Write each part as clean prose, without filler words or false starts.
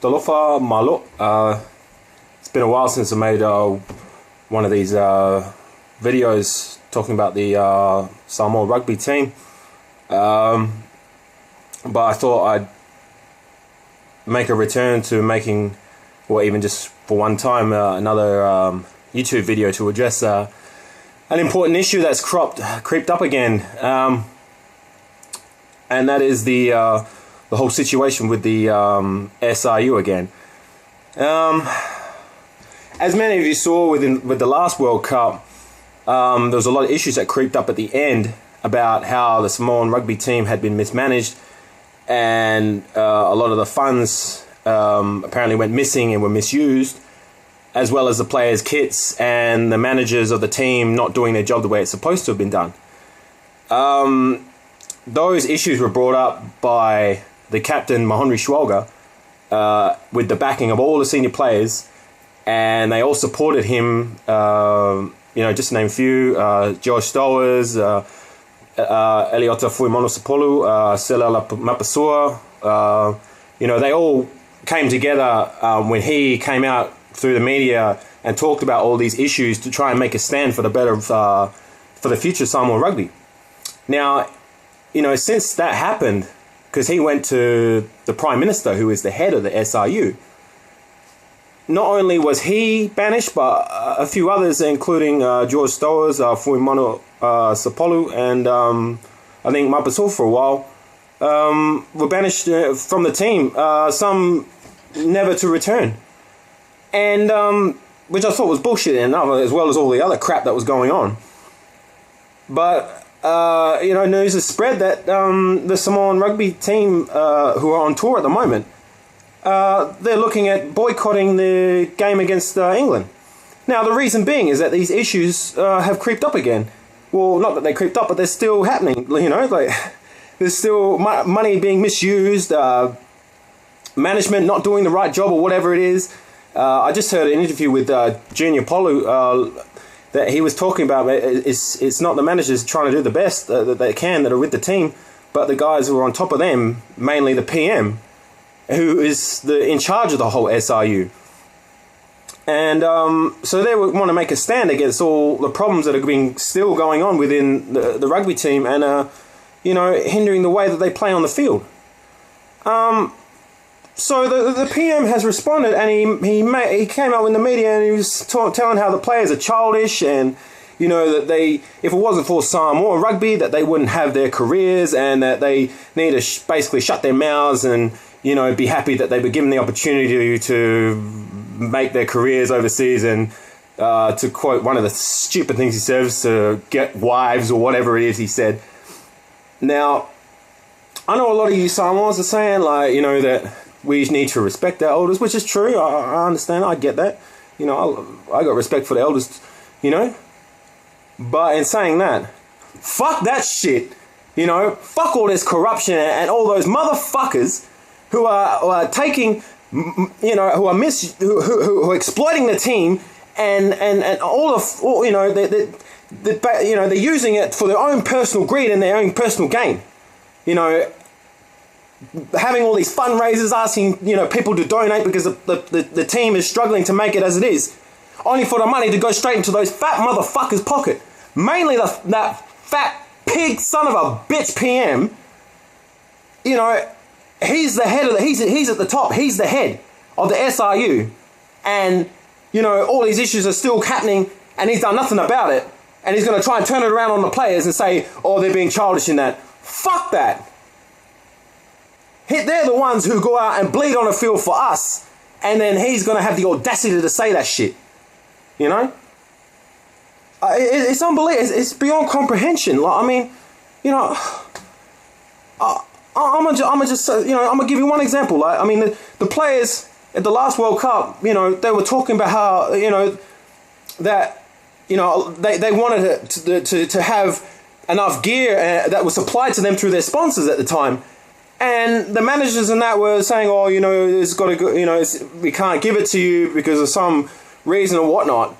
Talofa Malo. It's been a while since I made one of these videos talking about the Samoa rugby team. But I thought I'd make a return to making, or even just for one time, another YouTube video to address an important issue that's creeped up again. And that is the whole situation with the S.R.U again. As many of you saw with the last World Cup, there was a lot of issues that creeped up at the end about how the Samoan rugby team had been mismanaged, and a lot of the funds apparently went missing and were misused, as well as the players' kits and the managers of the team not doing their job the way it's supposed to have been done. Those issues were brought up by the captain, Mahonri Schwalger, with the backing of all the senior players, and they all supported him, just to name a few, George Stowers, Alot Fuimonosapolu, Selala Mapasua. They all came together when he came out through the media and talked about all these issues to try and make a stand for the better for the future Samoan rugby. Now, since that happened, because he went to the Prime Minister, who is the head of the S.R.U, not only was he banished, but a few others, including George Stowers, Fuimono Sapolu, and I think Mapasua for a while, were banished from the team, some never to return. And which I thought was bullshit, and as well as all the other crap that was going on. But news has spread that the Samoan rugby team, who are on tour at the moment, they're looking at boycotting the game against England. Now, the reason being is that these issues have creeped up again. Well, not that they creeped up, but they're still happening. There's still money being misused, management not doing the right job or whatever it is. I just heard an interview with Junior Polu that he was talking about. It's not the managers trying to do the best that they can that are with the team, but the guys who are on top of them, mainly the PM, who is in charge of the whole S.R.U. And so they want to make a stand against all the problems that are being still going on within the rugby team, and hindering the way that they play on the field. So the PM has responded, and he came out in the media and he was telling how the players are childish, and that if it wasn't for Samoa rugby, that they wouldn't have their careers, and that they need to basically shut their mouths and be happy that they were given the opportunity to make their careers overseas, and to quote one of the stupid things he says, to get wives or whatever it is he said. Now, I know a lot of you Samoans are saying that we need to respect our elders, which is true. I understand. I get that. I got respect for the elders, But in saying that, fuck that shit. Fuck all this corruption and all those motherfuckers who are taking, who are exploiting the team and they're using it for their own personal greed and their own personal gain. Having all these fundraisers, asking people to donate because the team is struggling to make it as it is, only for the money to go straight into those fat motherfuckers' pocket. Mainly that fat pig son of a bitch PM. He's the head of he's at the top. He's the head of the S.R.U, and all these issues are still happening, and he's done nothing about it. And he's going to try and turn it around on the players and say, "Oh, they're being childish in that." Fuck that. They're the ones who go out and bleed on the field for us, and then he's going to have the audacity to say that shit. It's unbelievable. It's beyond comprehension. I'm gonna give you one example. The players at the last World Cup, they were talking about how that they wanted to have enough gear that was supplied to them through their sponsors at the time. And the managers and that were saying, "Oh, it's got to go. We can't give it to you because of some reason or whatnot."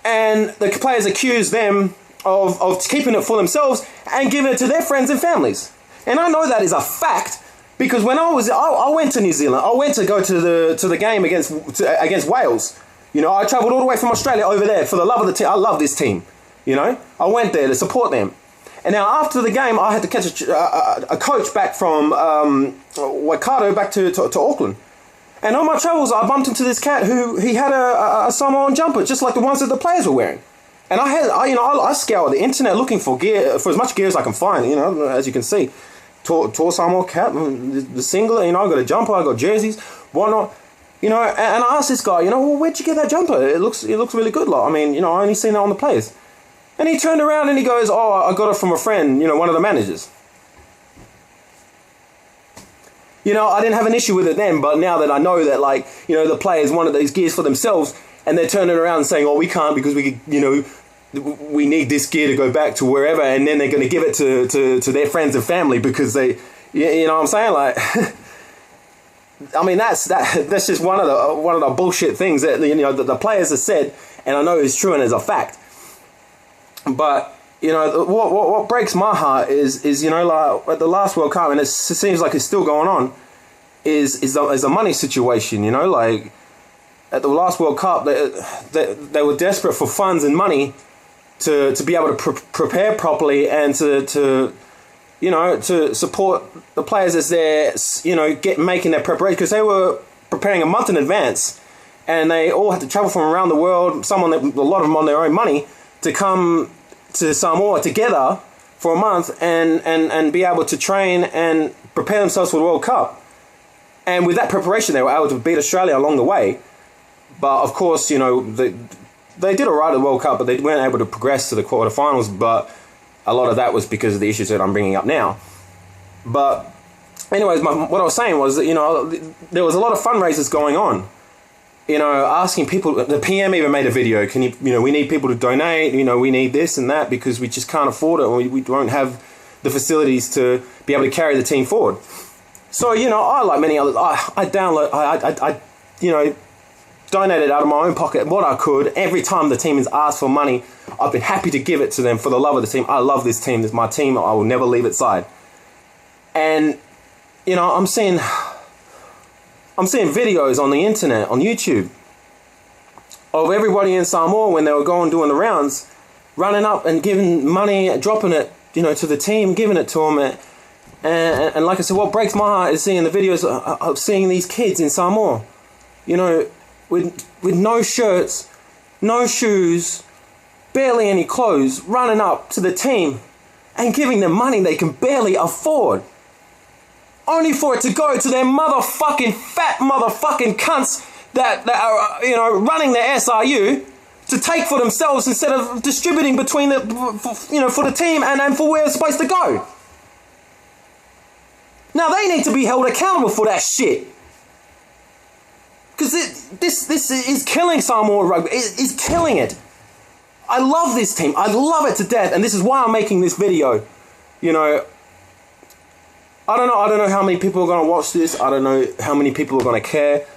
And the players accused them of keeping it for themselves and giving it to their friends and families. And I know that is a fact, Because when I went to New Zealand, I went to go to the game against Wales. You know, I travelled all the way from Australia over there for the love of the team. I love this team. You know, I went there to support them. And now after the game, I had to catch a coach back from Waikato back to Auckland. And on my travels, I bumped into this cat who he had a Samoan jumper, just like the ones that the players were wearing. And I scoured the internet looking for gear, for as much gear as I can find. You know, as you can see, tall Samoan cap, the singlet. You know, I got a jumper, I got jerseys, whatnot. You know, and I asked this guy, you know, well, where'd you get that jumper? It looks really good. Like, I mean, you know, I only seen that on the players. And he turned around and he goes, oh, I got it from a friend, you know, one of the managers. You know, I didn't have an issue with it then, but now that I know that, like, you know, the players wanted these gears for themselves, and they're turning around and saying, oh, we can't because we need this gear to go back to wherever, and then they're going to give it to their friends and family because they, you know what I'm saying? Like, I mean, that's just one of the bullshit things that, you know, the players have said, and I know is true and is a fact. But, you know, what breaks my heart is, you know, like at the last World Cup, and it seems like it's still going on, is a money situation. You know, like at the last World Cup, they were desperate for funds and money to be able to prepare properly and to you know, to support the players as they're, you know, making their preparation, because they were preparing a month in advance, and they all had to travel from around the world, a lot of them on their own money, to come to Samoa together for a month and be able to train and prepare themselves for the World Cup. And with that preparation, they were able to beat Australia along the way. But of course, you know, they did all right at the World Cup, but they weren't able to progress to the quarterfinals. But a lot of that was because of the issues that I'm bringing up now. But anyways, what I was saying was that, you know, there was a lot of fundraisers going on. You know, asking people, the PM even made a video, you know, we need people to donate, you know, we need this and that because we just can't afford it, or we don't have the facilities to be able to carry the team forward. So, you know, I, like many others, I you know, donated out of my own pocket what I could. Every time the team has asked for money, I've been happy to give it to them for the love of the team. I love this team. This is my team. I will never leave its side. And, you know, I'm seeing videos on the internet, on YouTube, of everybody in Samoa when they were doing the rounds, running up and giving money, dropping it, you know, to the team, giving it to them. And like I said, what breaks my heart is seeing the videos of seeing these kids in Samoa, you know, with no shirts, no shoes, barely any clothes, running up to the team and giving them money they can barely afford, only for it to go to their motherfucking fat motherfucking cunts that are, you know, running the S.R.U to take for themselves instead of distributing between for the team and for where it's supposed to go. Now they need to be held accountable for that shit. Because this is killing Samoa rugby. It's killing it. I love this team. I love it to death. And this is why I'm making this video. You know, I don't know how many people are going to watch this. I don't know how many people are going to care.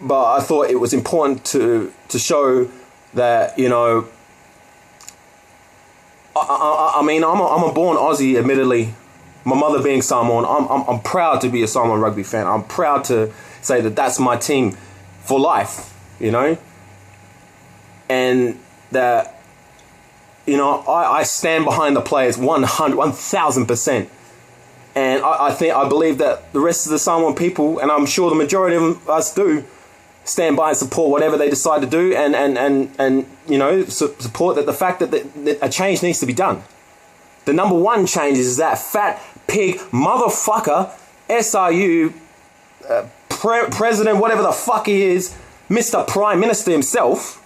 But I thought it was important to show that, you know, I mean, I'm a born Aussie, admittedly. My mother being Samoan, I'm proud to be a Samoan rugby fan. I'm proud to say that that's my team for life, you know? And that, you know, I stand behind the players 1,000%. And I believe that the rest of the Samoan people, and I'm sure the majority of us do, stand by and support whatever they decide to do, and you know, support that the fact that a change needs to be done. The number one change is that fat pig motherfucker, S.R.U president, whatever the fuck he is, Mr. Prime Minister himself.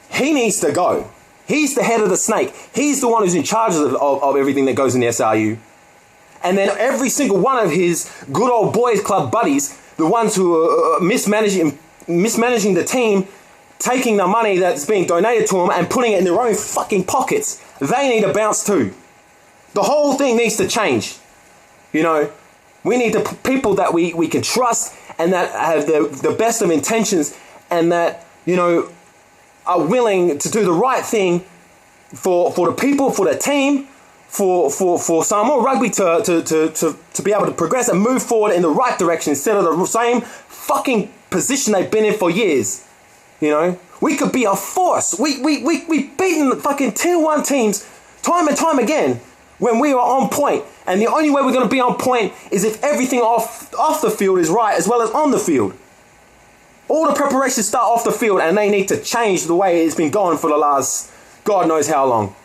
He needs to go. He's the head of the snake. He's the one who's in charge of everything that goes in the S.R.U. And then every single one of his good old boys club buddies, the ones who are mismanaging the team, taking the money that's being donated to them and putting it in their own fucking pockets, they need to bounce too. The whole thing needs to change. You know, we need the people that we can trust and that have the best of intentions and that, you know, are willing to do the right thing for the people, for the team, for Samoan rugby to be able to progress and move forward in the right direction instead of the same fucking position they've been in for years. You know, we could be a force. We've beaten the fucking tier 1 teams time and time again when we are on point. And the only way we're going to be on point is if everything off the field is right as well as on the field. All the preparations start off the field, and they need to change the way it's been going for the last God knows how long.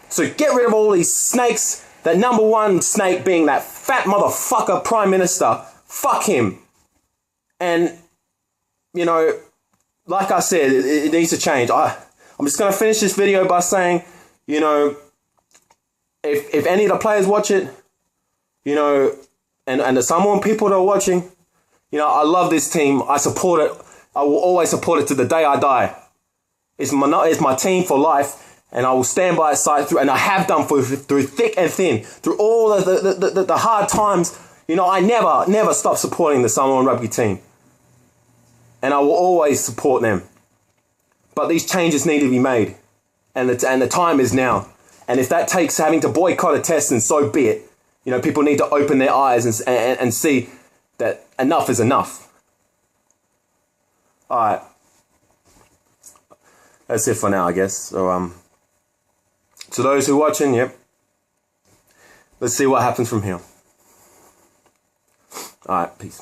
So get rid of all these snakes. That number one snake being that fat motherfucker Prime Minister. Fuck him. And, you know, like I said, it needs to change. I'm just going to finish this video by saying, you know, if any of the players watch it, you know, and the Samoan people that are watching, you know, I love this team. I support it. I will always support it to the day I die. It's my team for life. And I will stand by its side through, and I have done through thick and thin, through all the hard times. You know, I never stop supporting the Samoan rugby team. And I will always support them. But these changes need to be made. And the time is now. And if that takes having to boycott a test, then so be it. You know, people need to open their eyes and see that enough is enough. All right. That's it for now, I guess. So, to those who are watching, yep. Let's see what happens from here. All right, peace.